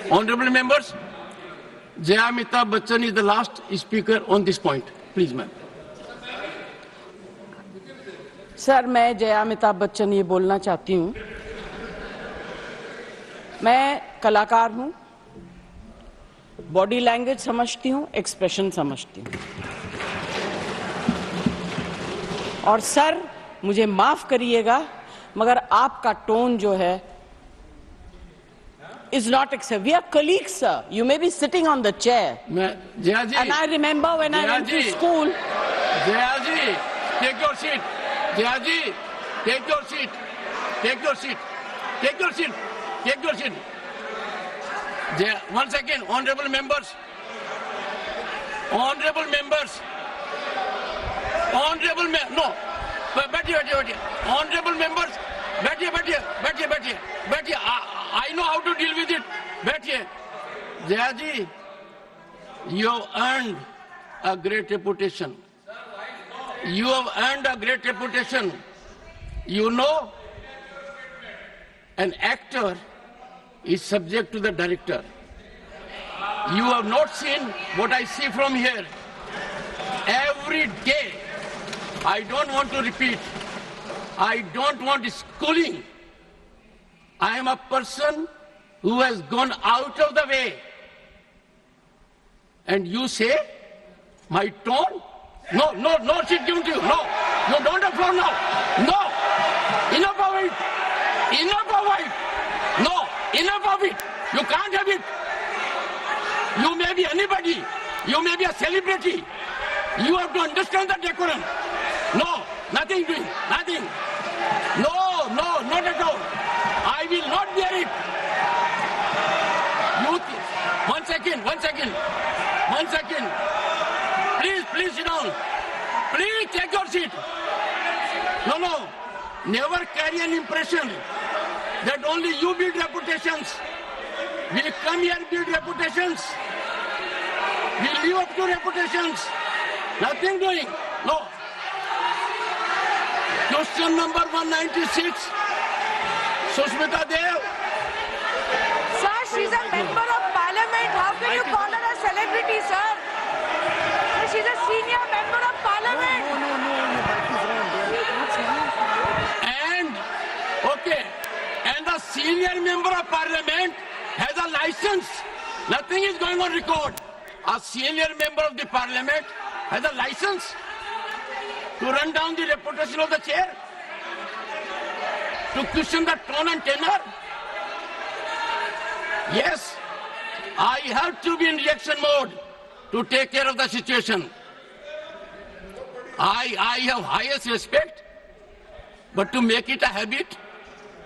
Honorable members, Jaya Amitabh Bachchan is the last speaker on this point. Please, ma'am. Sir, मैं जया अमिताभ बच्चन ये बोलना चाहती हूँ, मैं कलाकार हूँ, बॉडी लैंग्वेज समझती हूँ, एक्सप्रेशन समझती हूँ। और सर, मुझे माफ करिएगा, मगर आपका टोन जो है is not acceptable. We are colleagues, sir. You may be sitting on the chair. Jaya ji, and I remember when I went to school. Jaya ji, take your seat. Jaya ji, take your seat. Take your seat. Take your seat. Take your seat. Jaya, once again, honorable members. Honorable members. Honorable no. बैठिए. Honorable members. बैठिए. I know how to deal with it. बैठिए. Jaya ji, you have earned a great reputation. You have earned a great reputation. You know, an actor is subject to the director. You have not seen what I see from here. Every day, I don't want to repeat. I don't want schooling. I am a person who has gone out of the way. And you say, my tone? No, she's given to you. No, you don't have floor now. No, enough of it. No, enough of it. You can't have it. You may be anybody. You may be a celebrity. You have to understand the decorum. No, nothing doing, nothing. No, not at all. I will not bear it. One second. Please sit down. Please take your seat. No. Never carry an impression that only you build reputations. We come here build reputations. We live up to reputations. Nothing doing. No. Question number 196. Sushmita Dev. Sir, she's a member of parliament. How can you call her a celebrity, sir? She's a senior member of parliament. And the senior member of parliament has a license. Nothing is going on record. A senior member of the parliament has a license to run down the reputation of the chair, to question the tone and tenor. Yes, I have to be in reaction mode to take care of the situation. I have highest respect, but to make it a habit,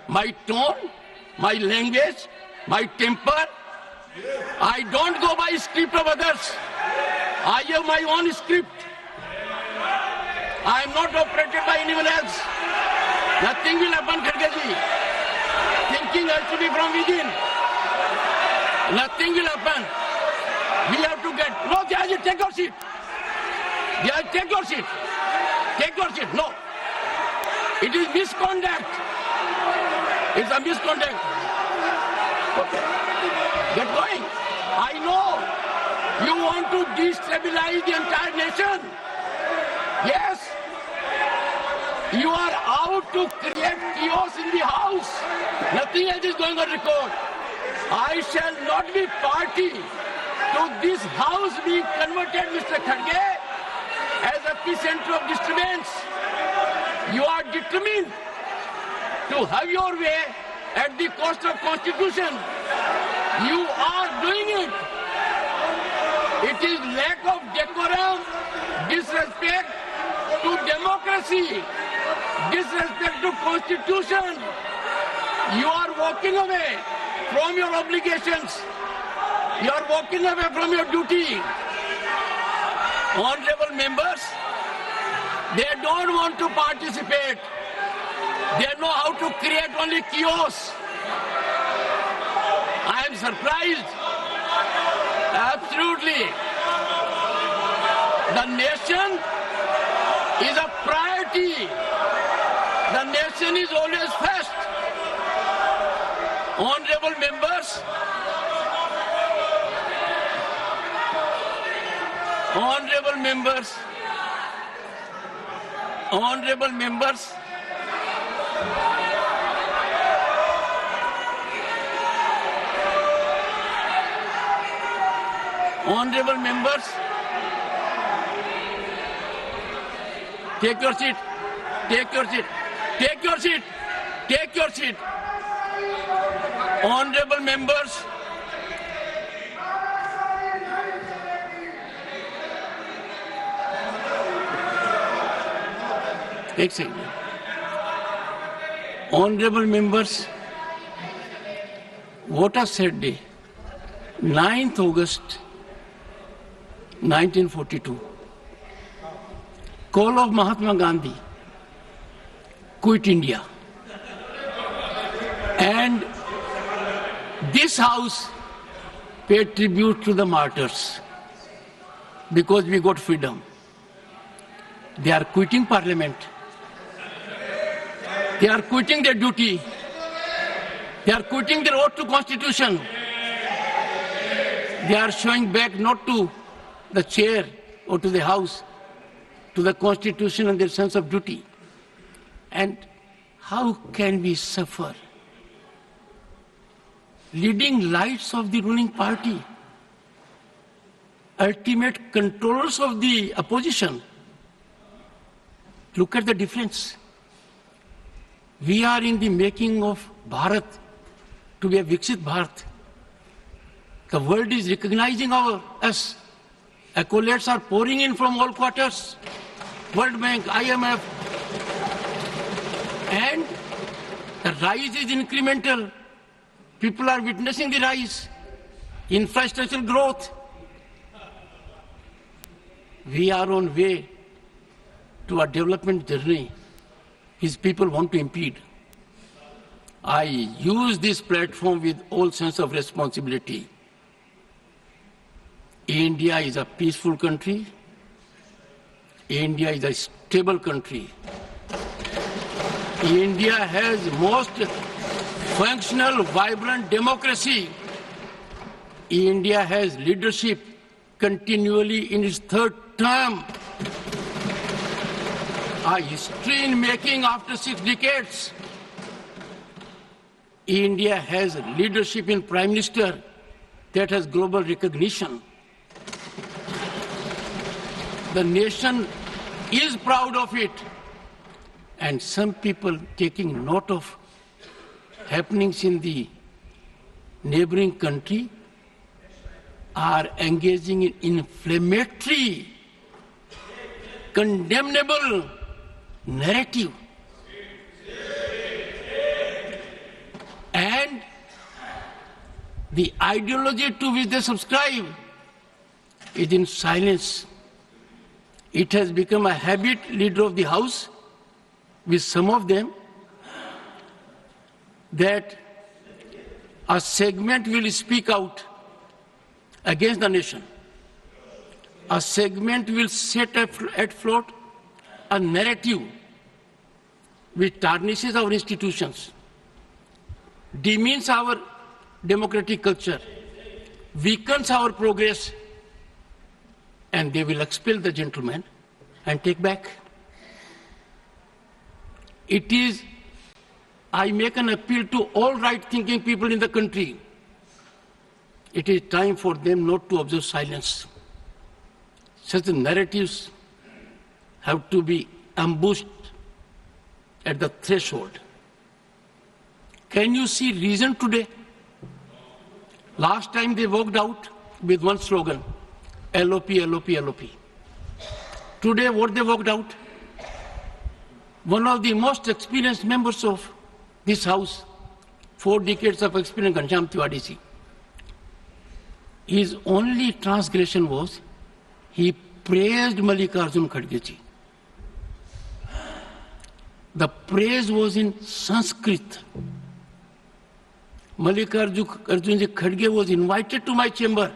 my tone, my language, my temper, I don't go by script of others. I have my own script. I am not operated by anyone else. Nothing will happen, Khargeji. Thinking has to be from within. Nothing will happen. We have to get... No, Jayaji, take your seat. Jayaji, take your seat. Take your seat. No. It is misconduct. It's a misconduct. Okay. Get going. I know you want to destabilize the entire nation. Yes. You are out to create chaos in the house. Nothing else is going on record. I shall not be party to this house being converted, Mr. Kharge, as epicenter of disturbance. You are determined to have your way at the cost of Constitution. You are doing it. It is lack of decorum, disrespect to democracy, disrespect to Constitution. You are walking away from your obligations. You are walking away from your duty. Honorable members, they don't want to participate. They know how to create only chaos. I am surprised. Absolutely. The nation is a priority. The nation is always first. Honorable members, Honorable members, honorable members, honorable members, take your seat, take your seat, take your seat, take your seat. Honorable members, एक second. Honorable members, what a sad day. 9th August 1942. Call of Mahatma Gandhi. Quit India. And this house paid tribute to the martyrs because we got freedom. They are quitting parliament. They are quitting their duty. They are quitting their oath to constitution. They are showing back not to the chair or to the house, to the constitution and their sense of duty. And how can we suffer? Leading lights of the ruling party, ultimate controllers of the opposition. Look at the difference. We are in the making of Bharat to be a Viksit Bharat. The world is recognizing us. Accolades are pouring in from all quarters. World Bank, IMF. And the rise is incremental. People are witnessing the rise. Infrastructural growth. We are on way to a development journey. His people want to impede. I use this platform with all sense of responsibility. India is a peaceful country. India is a stable country. India has most functional, vibrant democracy. India has leadership continually in its third term. A history in making after 6 decades. India has leadership in Prime Minister that has global recognition. The nation is proud of it. And some people taking note of happenings in the neighboring country are engaging in inflammatory, condemnable narrative. And the ideology to which they subscribe is in silence. It has become a habit, leader of the house, with some of them, that a segment will speak out against the nation. A segment will set at float a narrative which tarnishes our institutions, demeans our democratic culture, weakens our progress, and they will expel the gentleman and take back. It is, I make an appeal to all right-thinking people in the country. It is time for them not to observe silence. Such narratives have to be ambushed at the threshold. Can you see reason today? Last time they walked out with one slogan, LOP, LOP, LOP. Today what they walked out? One of the most experienced members of this house, 4 decades of experience, Ghanshyam Tiwari ji. His only transgression was he praised Mallikarjun Kharge ji. The praise was in Sanskrit. Mallikarjun ji Kharge was invited to my chamber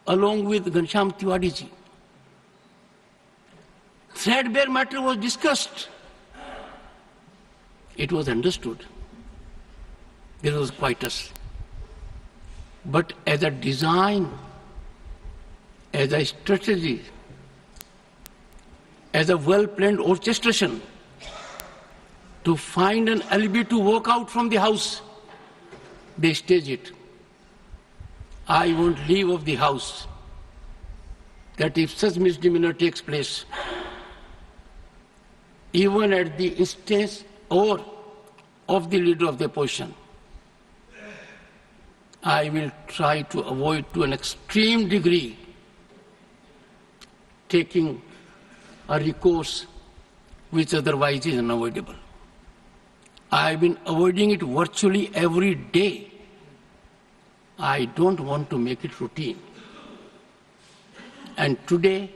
along with Ghanshyam Tiwari ji. Threadbare matter was discussed. It was understood. There was quietus. But as a design, as a strategy, as a well-planned orchestration to find an alibi to walk out from the house. They stage it. I won't leave of the house. That if such misdemeanor takes place, even at the instance or of the leader of the opposition, I will try to avoid to an extreme degree taking a recourse which otherwise is unavoidable. I have been avoiding it virtually every day. I don't want to make it routine. And today,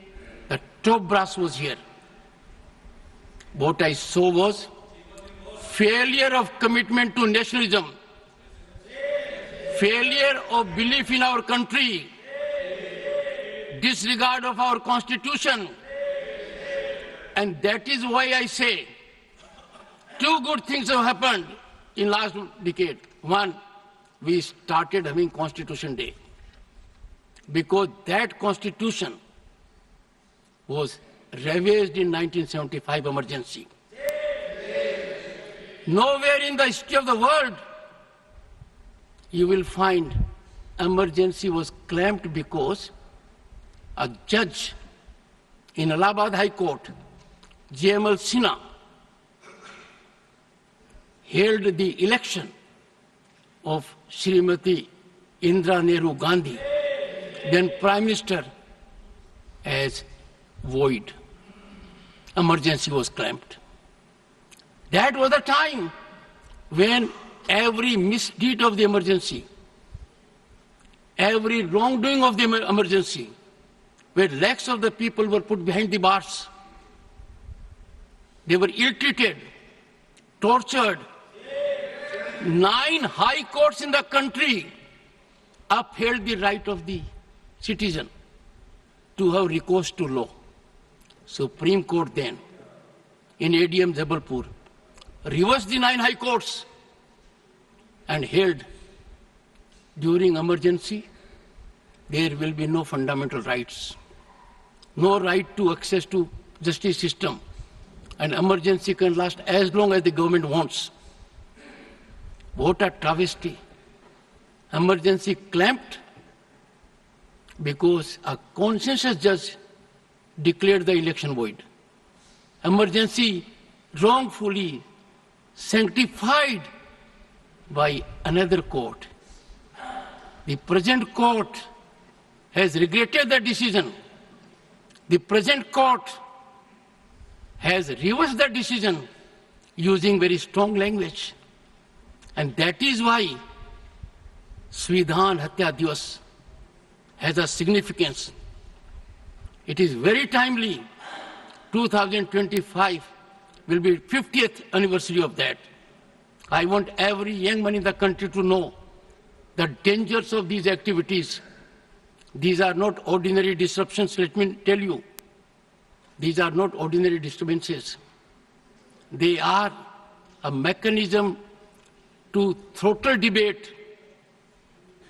the top brass was here. What I saw was failure of commitment to nationalism, failure of belief in our country, disregard of our constitution. And that is why I say two good things have happened in last decade. One, we started having Constitution Day, because that constitution was ravaged in 1975 emergency. Nowhere in the history of the world you will find emergency was claimed because a judge in Allahabad High Court, J.M.L. Sinha, held the election of Srimati Indira Nehru Gandhi, then Prime Minister, as void. Emergency was claimed. That was the time when every misdeed of the emergency, every wrongdoing of the emergency, where lakhs of the people were put behind the bars. They were ill-treated, tortured. 9 high courts in the country upheld the right of the citizen to have recourse to law. Supreme Court then, in ADM Jabalpur, reversed the 9 high courts and held during emergency there will be no fundamental rights, no right to access to justice system, and emergency can last as long as the government wants. What a travesty. Emergency clamped because a consensus judge declared the election void. Emergency wrongfully sanctified by another court. The present court has regretted the decision. The present court has reversed the decision using very strong language. And that is why Svidhan Hatya Divas has a significance. It is very timely. 2025 will be 50th anniversary of that. I want every young man in the country to know the dangers of these activities. These are not ordinary disruptions, let me tell you. These are not ordinary disturbances. They are a mechanism to throttle debate,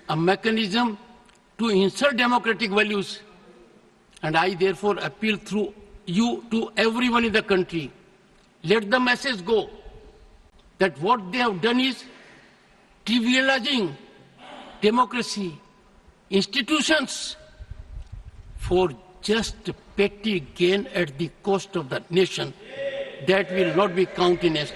a mechanism to insult democratic values. And I therefore appeal through you to everyone in the country. Let the message go that what they have done is trivializing democracy, institutions, for just petty gain at the cost of the nation. That will not be countenanced.